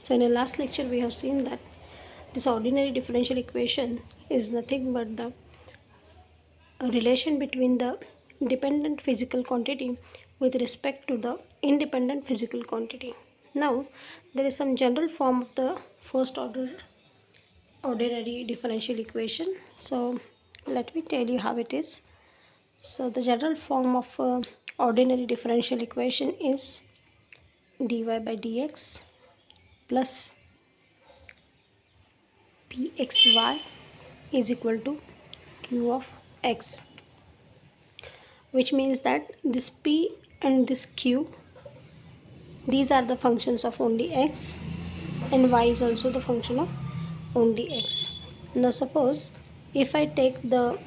So in the last lecture we have seen that this ordinary differential equation is nothing but the relation between the dependent physical quantity with respect to the independent physical quantity. Now there is some general form of the first order ordinary differential equation. So let me tell you how it is. So the general form of ordinary differential equation is dy by dx plus pxy is equal to q of x, which means that this p and this q, these are the functions of only x, and y is also the function of only x. Now suppose if I take the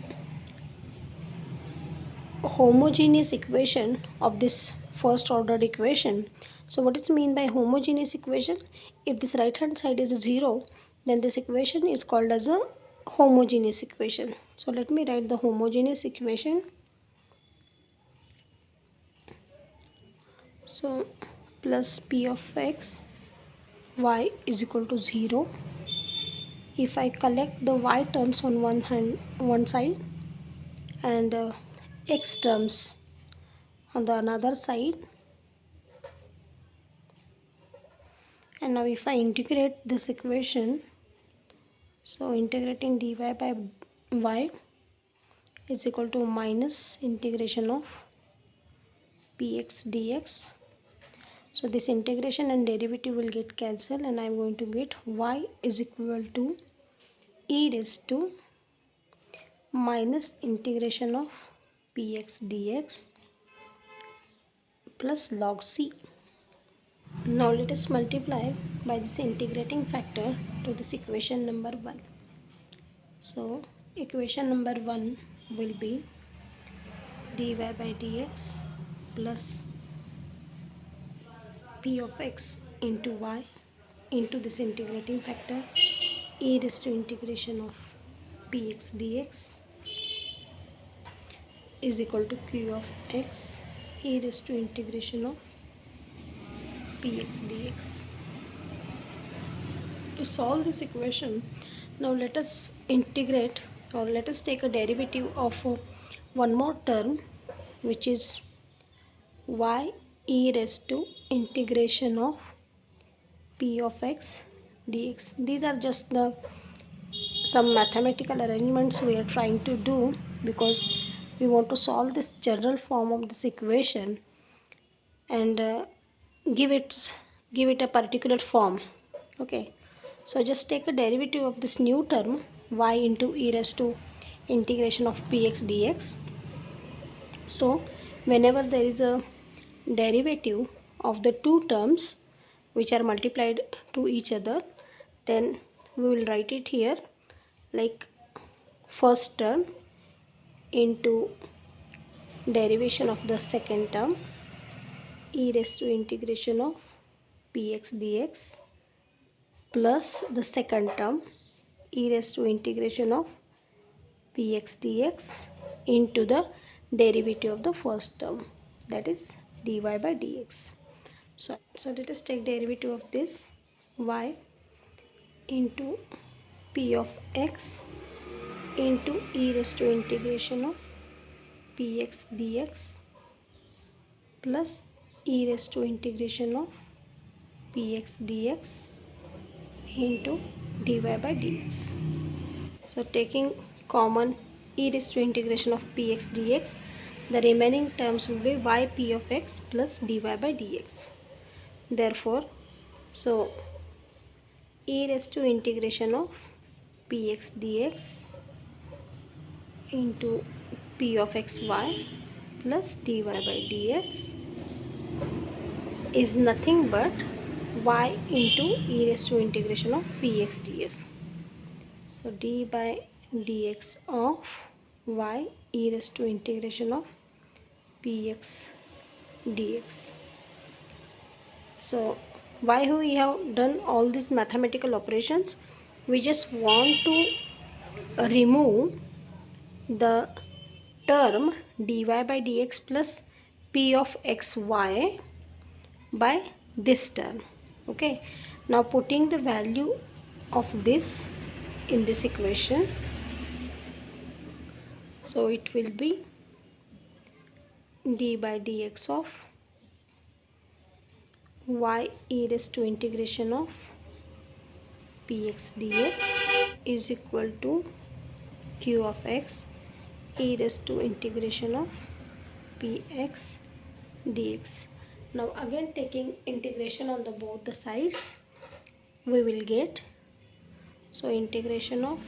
homogeneous equation of this first ordered equation. So what is mean by homogeneous equation? If this right hand side is 0, then this equation is called as a homogeneous equation. So let me write the homogeneous equation. So plus p of x y is equal to 0. If I collect the y terms on one side and x terms on the another side, and now if I integrate this equation, so integrating dy by y is equal to minus integration of px dx. So this integration and derivative will get cancelled, and I am going to get y is equal to e raised to minus integration of px dx plus log c. Now let us multiply by this integrating factor to this equation number 1. So equation number 1 will be dy by dx plus p of x into y into this integrating factor e raised to integration of px dx is equal to q of x e raised to integration of px dx. To solve this equation, now let us integrate, or let us take a derivative of one more term, which is y e raised to integration of p of x dx. These are just the some mathematical arrangements we are trying to do, because we want to solve this general form of this equation and give it a particular form. Okay, so just take a derivative of this new term y into e raised to integration of px dx. So whenever there is a derivative of the two terms which are multiplied to each other, then we will write it here like first term into derivation of the second term e raised to integration of px dx plus the second term e raised to integration of px dx into the derivative of the first term, that is dy by dx. So let us take derivative of this y into p of x into e raised to integration of px dx plus e raised to integration of px dx into dy by dx. So taking common e raised to integration of px dx, the remaining terms will be y p of x plus dy by dx. Therefore, so e raised to integration of px dx into p of xy plus dy by dx is nothing but y into e raised to integration of px ds. So d by dx of y e raised to integration of px dx. So why we have done all these mathematical operations? We just want to remove the term dy by dx plus p of xy by this term. Okay, Now putting the value of this in this equation, so it will be d by dx of y e raised to integration of px dx is equal to q of x e raised to integration of px dx. Now again taking integration on the both the sides, we will get, so integration of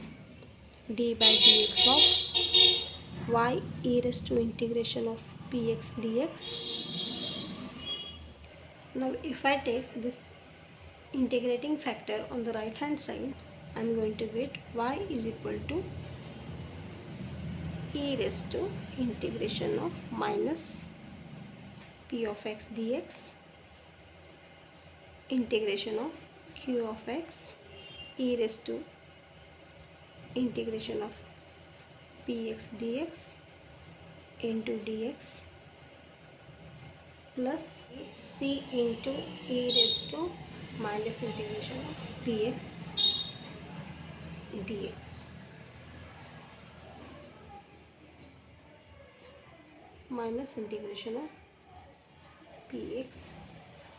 d by dx of y e raised to integration of px dx. Now if I take this integrating factor on the right hand side, I am going to get y is equal to e raised to integration of minus p of x dx integration of q of x e raised to integration of px dx into dx plus c into e raised to minus integration of px dx minus integration of px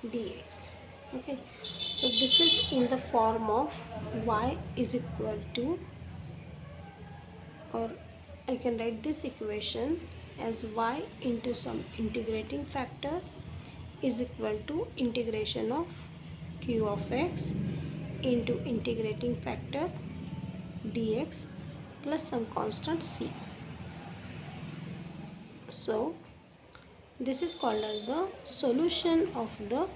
dx. Okay, so this is in the form of y is equal to, or I can write this equation as y into some integrating factor is equal to integration of q of x into integrating factor dx plus some constant c. So this is called as the solution of the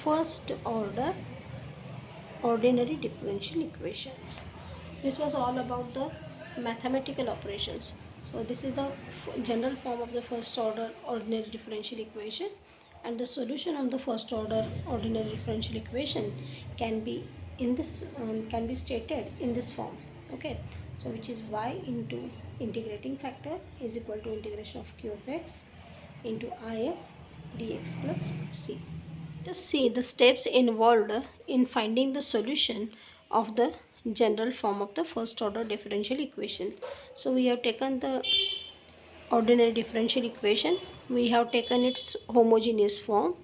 first order ordinary differential equations. This was all about the mathematical operations. So this is the general form of the first order ordinary differential equation, and the solution of the first order ordinary differential equation can be in this can be stated in this form. Okay, so which is y into integrating factor is equal to integration of q of x into if dx plus c. Just see the steps involved in finding the solution of the general form of the first order differential equation. So we have taken the ordinary differential equation, we have taken its homogeneous form.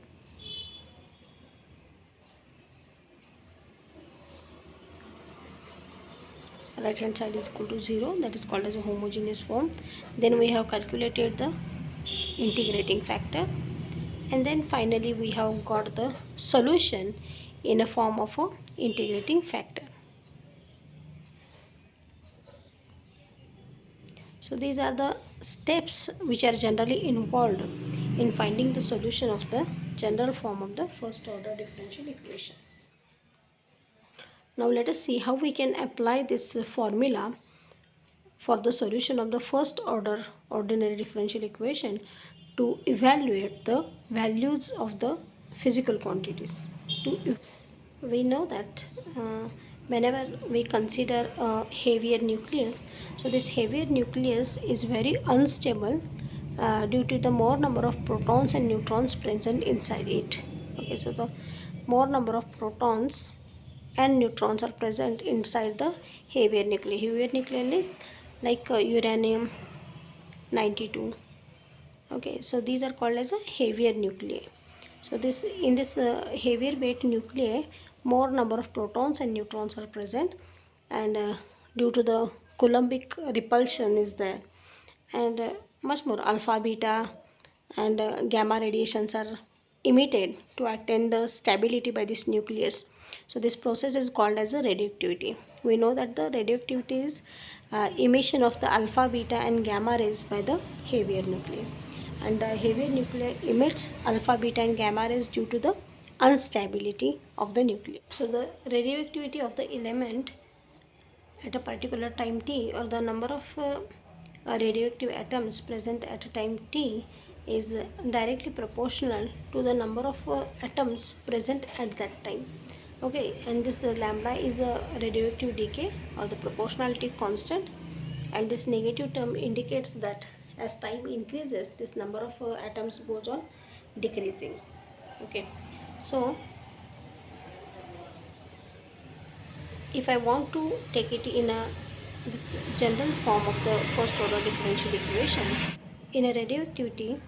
Right hand side is equal to 0, that is called as a homogeneous form. Then we have calculated the integrating factor, and then finally we have got the solution in a form of a integrating factor. So these are the steps which are generally involved in finding the solution of the general form of the first order differential equation. Now let us see how we can apply this formula for the solution of the first order ordinary differential equation to evaluate the values of the physical quantities. We know that whenever we consider a heavier nucleus, so this heavier nucleus is very unstable due to the more number of protons and neutrons present inside it. Okay, so the more number of protons and neutrons are present inside the heavier nuclei. Heavier nuclei is like uranium 92. Okay, so these are called as a heavier nuclei. So this in this heavier weight nuclei, more number of protons and neutrons are present, and due to the Coulombic repulsion is there, and much more alpha, beta and gamma radiations are emitted to attain the stability by this nucleus. So this process is called as a radioactivity. We know that the radioactivity is emission of the alpha, beta and gamma rays by the heavier nuclei, and the heavier nuclei emits alpha, beta and gamma rays due to the instability of the nucleus. So the radioactivity of the element at a particular time t, or the number of radioactive atoms present at a time t, is directly proportional to the number of atoms present at that time. Okay, and this lambda is a radioactive decay or the proportionality constant, and this negative term indicates that as time increases, this number of atoms goes on decreasing. Okay, so if I want to take it in a this general form of the first order differential equation, in a radioactivity,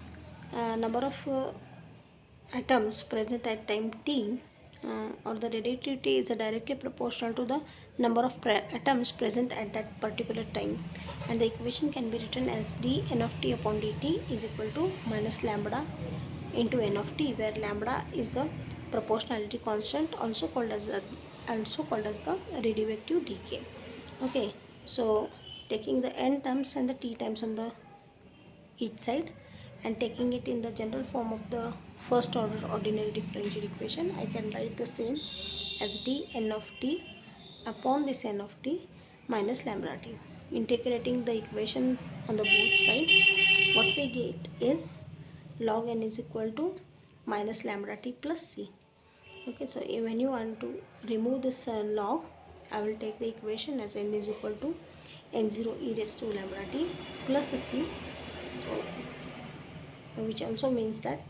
number of atoms present at time t, or the radioactivity is directly proportional to the number of atoms present at that particular time, and the equation can be written as dn of t upon dt is equal to minus lambda into n of t, where lambda is the proportionality constant, also called as the radioactive decay. Okay, so taking the n terms and the t terms on the each side and taking it in the general form of the first order ordinary differential equation, I can write the same as dn of t upon this n of t minus lambda t. Integrating the equation on the both sides, what we get is log n is equal to minus lambda t plus c. Okay, so when you want to remove this log, I will take the equation as n is equal to n0 e raised to lambda t plus c. So which also means that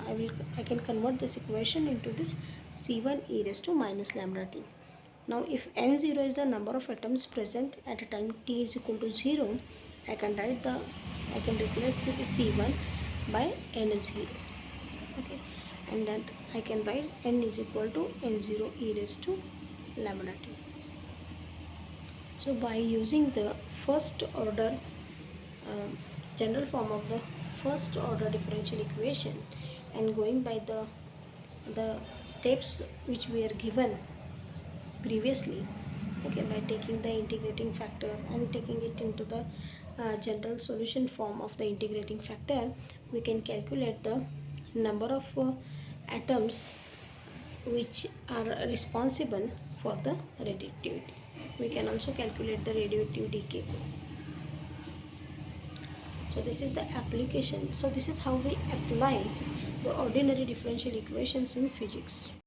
I can convert this equation into this c1 e raised to minus lambda t. Now if n0 is the number of atoms present at a time t is equal to 0, I can replace this c1 by n0. Okay, and then I can write n is equal to n0 e raised to lambda t. So by using the first order general form of the first order differential equation and going by the steps which we are given previously, okay, by taking the integrating factor and taking it into the general solution form of the integrating factor, we can calculate the number of atoms which are responsible for the radioactivity. We can also calculate the radioactive decay. So this is the application. So this is how we apply the ordinary differential equations in physics.